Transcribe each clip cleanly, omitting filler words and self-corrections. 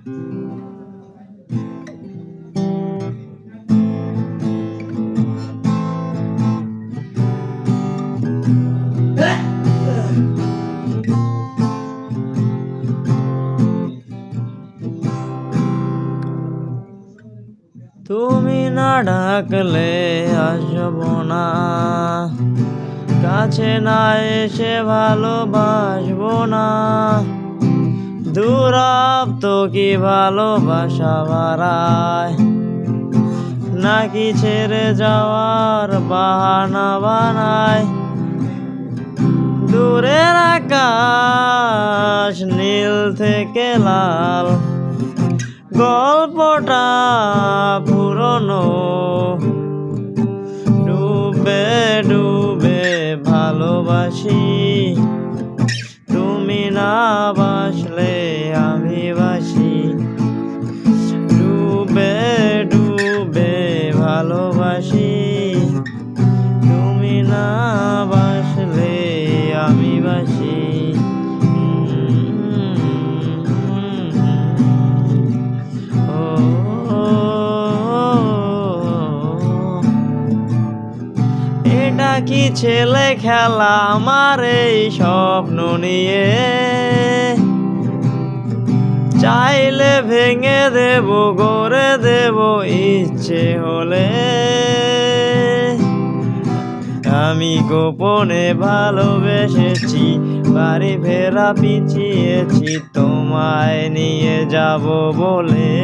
তুমি না ডাকলে আসব না, কাছে না এসে ভালোবাসবো না। দূরত্ব কি ভালোবাসা বাড়ায়, নাকি ছেড়ে যাওয়ার বাহানা বানায়? দূরের আকাশ নীল থেকে লাল, গল্পটা পুরনো। ডুবে ডুবে ভালোবাসি, তুমি না বাসলে আমি বাসি। ডুবে ডুবে ভালোবাসি, তুমি না বাসলে আমি বাসি। এটা কি ছেলে খেলা আমার এই স্বপ্ন নিয়ে? চাইলে ভেঙে দেব, গড়ে দেব ইচ্ছে হলে। আমি গোপনে ভালোবেসেছি, বাড়ি ফেরা পিছিয়েছি তোমায় নিয়ে যাব বলে।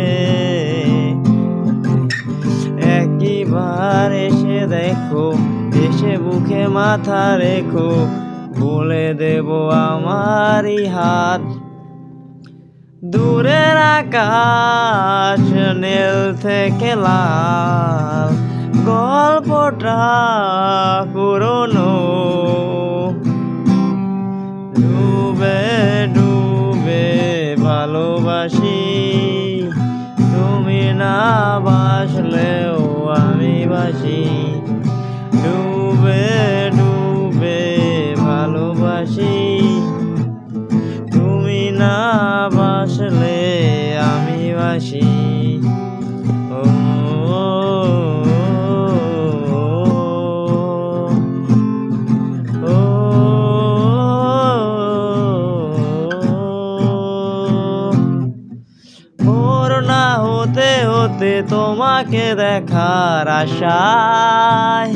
একবার এসে দেখো, এসে বুকে মাথা রেখো, বলে দেব আমারই হাত। দূরের আকাশ নীল থেকে লাল, গল্পটা পুরনো। ডুবে ডুবে ভালোবাসি, তুমি না বাসলেও আমি বাসি। ডুবে ডুবে ভালোবাসি, তুমি না বাসলে আমি বাসি। ও ভোর না হতে হতে তোমাকে দেখার আশায়,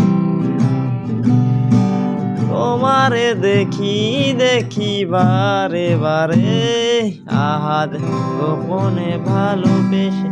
তোমারে দেখি দেখি বারে বারে। আহাদ গোপনে ভালোবেসে